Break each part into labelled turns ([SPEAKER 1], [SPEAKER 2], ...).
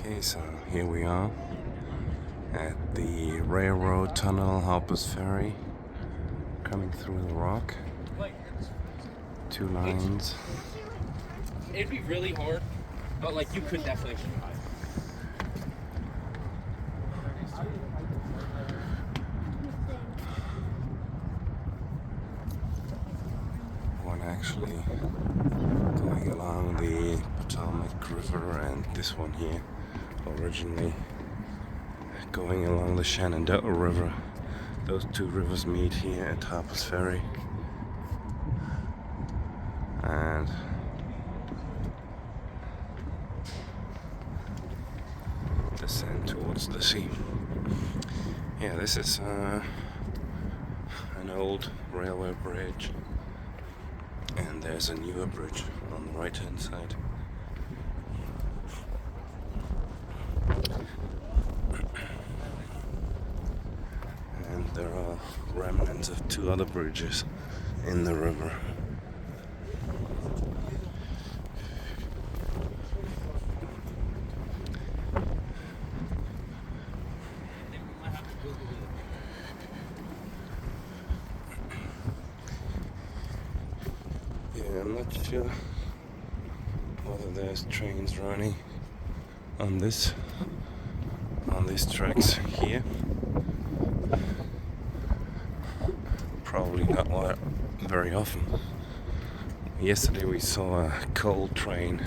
[SPEAKER 1] Okay, so here we are at the railroad tunnel, Harper's Ferry, coming through the rock. Two lines.
[SPEAKER 2] It'd be really hard, but like you could definitely survive.
[SPEAKER 1] One actually going along the Potomac River, and this one here originally going along the Shenandoah River. Those two rivers meet here at Harper's Ferry and descend towards the sea. Yeah, this is an old railway bridge, and there's a newer bridge on the right hand side. And there are remnants of two other bridges in the river. Yeah, I'm not sure whether there's trains running on these tracks here. Probably not very often. Yesterday we saw a coal train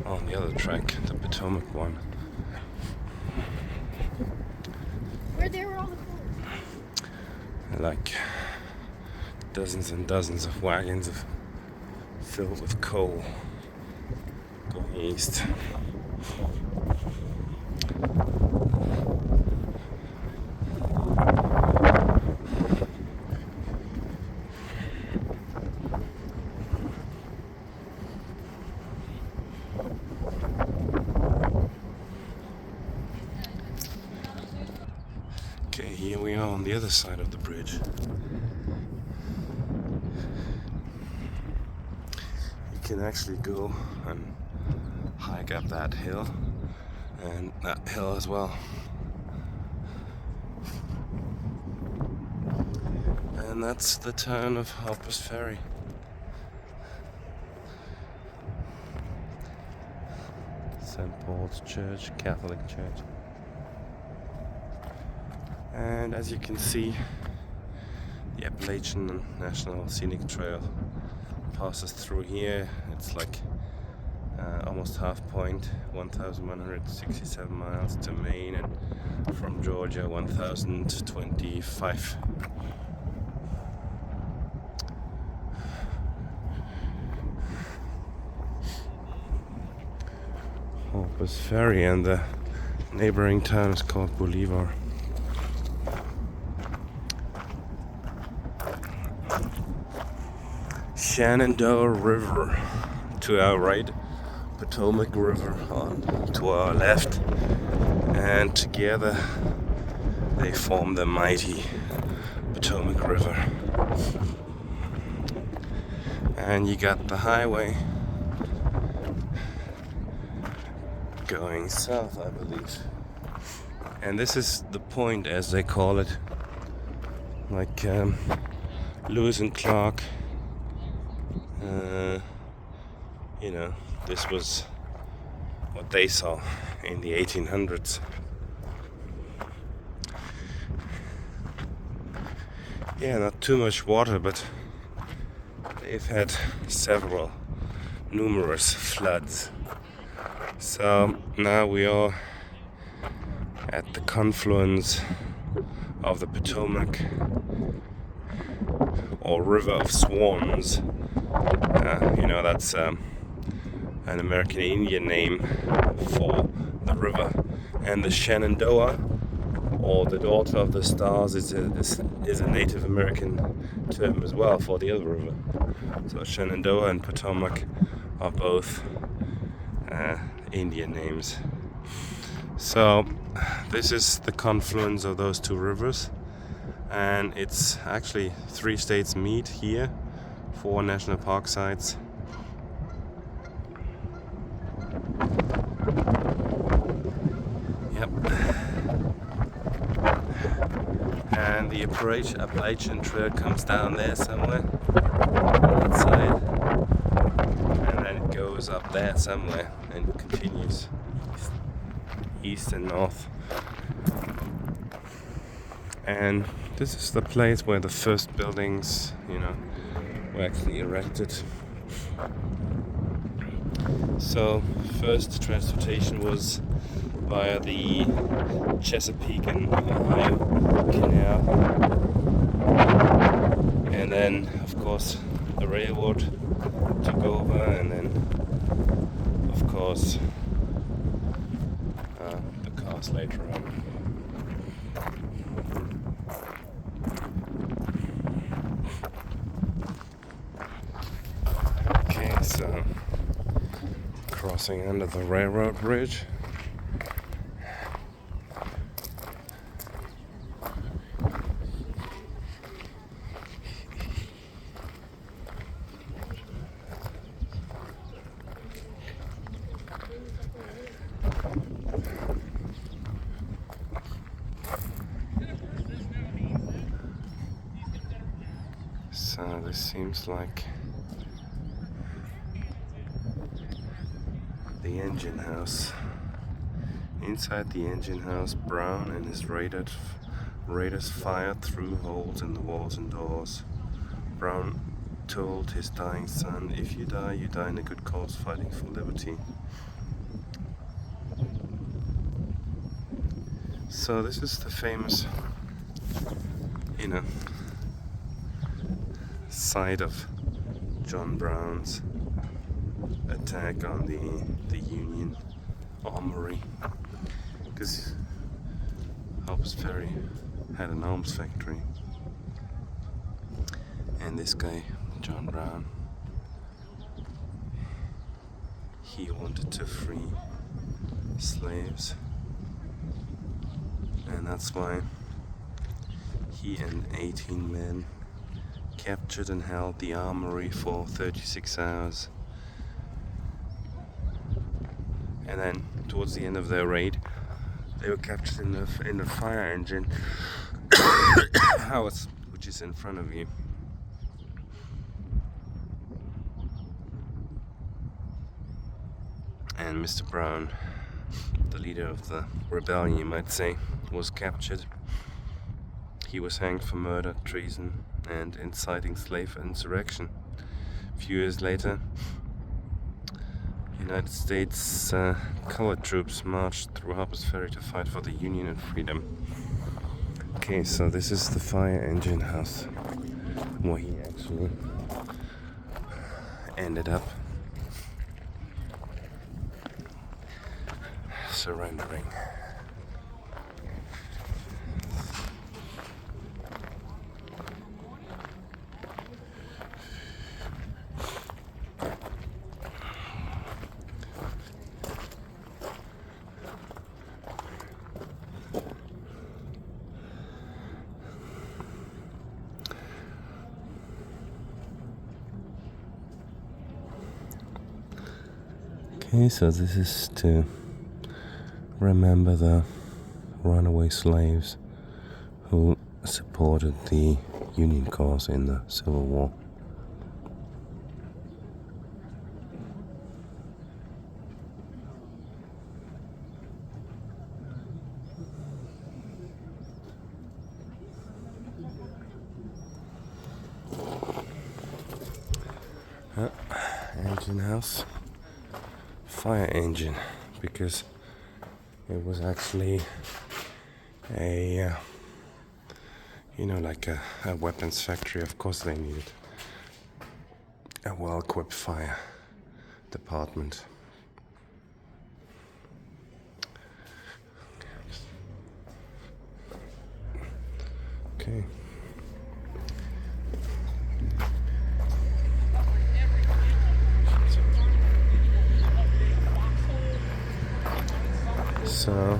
[SPEAKER 1] on the other track, the Potomac one.
[SPEAKER 3] Where there were all the coals?
[SPEAKER 1] Like dozens and dozens of wagons filled with coal going east. Okay, here we are on the other side of the bridge. You can actually go and hike up that hill and that hill as well. And that's the town of Harper's Ferry. St. Paul's Church, Catholic Church. And as you can see, the Appalachian National Scenic Trail passes through here. It's like almost half point, 1,167 miles to Maine, and from Georgia 1,025. Harper's Ferry, and the neighboring town is called Bolivar. Shenandoah River to our right, Potomac River to our left, and together they form the mighty Potomac River. And you got the highway going south, I believe. And this is the point, as they call it, like Lewis and Clark. This was what they saw in the 1800s. Yeah, not too much water, but they've had numerous floods. So now we are at the confluence of the Potomac, or River of Swans. That's an American Indian name for the river. And the Shenandoah, or the Daughter of the Stars, is a Native American term as well for the other river. So Shenandoah and Potomac are both Indian names. So this is the confluence of those two rivers, and it's actually 3 states meet here, 4 national park sites. Appalachian Trail comes down there somewhere on that side, and then it goes up there somewhere and continues east and north. And this is the place where the first buildings, were actually erected. So first transportation was via the Chesapeake and Ohio Canal, and then of course the railroad took over, and then of course the cars later on. Okay, so crossing under the railroad bridge. So this seems like the engine house. Inside the engine house, Brown and his raiders fired through holes in the walls and doors. Brown told his dying son, "If you die in a good cause fighting for liberty." So this is the famous, site of John Brown's attack on the Union Armory, because Harper's Ferry had an arms factory, and this guy John Brown, he wanted to free slaves, and that's why he and 18 men captured and held the armory for 36 hours. And then towards the end of their raid, they were captured in the fire engine house, which is in front of you. And Mr. Brown, the leader of the rebellion, you might say, was captured. He was hanged for murder, treason, and inciting slave insurrection. A few years later, United States colored troops marched through Harper's Ferry to fight for the Union and freedom. Okay, so this is the fire engine house where he actually ended up surrendering. Okay, so this is to remember the runaway slaves who supported the Union cause in the Civil War. Engine house. Fire engine, because it was actually a like a weapons factory. Of course they needed a well-equipped fire department. Okay. So,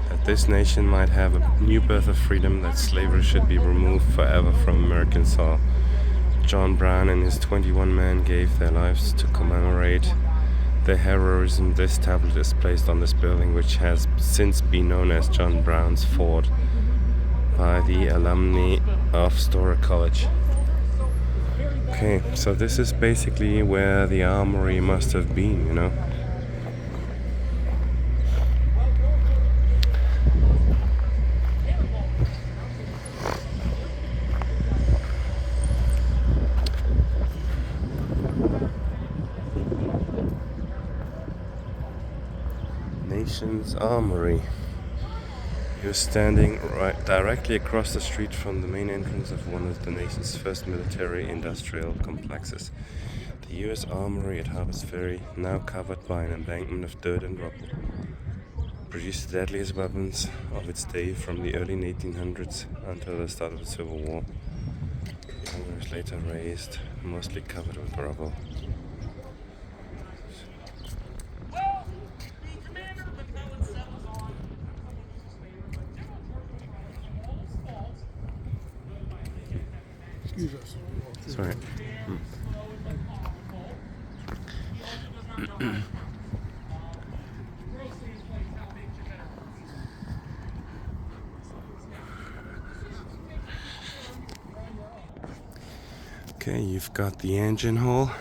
[SPEAKER 1] that this nation might have a new birth of freedom, that slavery should be removed forever from American soil, John Brown and his 21 men gave their lives to commemorate the heroism this tablet is placed on this building, which has since been known as John Brown's Fort by the alumni of Storer College. Okay, so this is basically where the armory must have been, you know. Nation's Armory. You're standing directly across the street from the main entrance of one of the nation's first military industrial complexes. The US Armory at Harper's Ferry, now covered by an embankment of dirt and rubble, produced the deadliest weapons of its day from the early 1800s until the start of the Civil War. The armory was later razed, mostly covered with rubble.
[SPEAKER 4] Excuse us.
[SPEAKER 1] Sorry. Okay, you've got the engine hall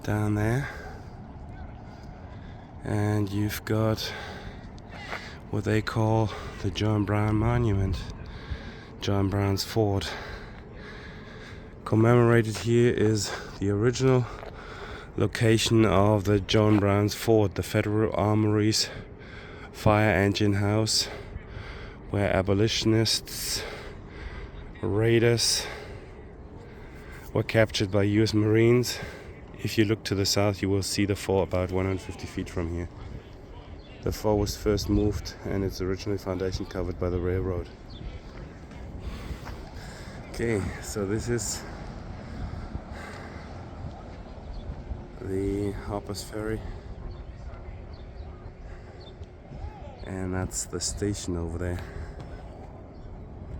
[SPEAKER 1] down there, and you've got what they call the John Brown Monument, John Brown's Fort. Commemorated here is the original location of the John Brown's Fort, the Federal Armory's fire engine house, where abolitionists, raiders were captured by US Marines. If you look to the south, you will see the fort about 150 feet from here. The fort was first moved and its original foundation covered by the railroad. Okay, so this is the Harper's Ferry, and that's the station over there.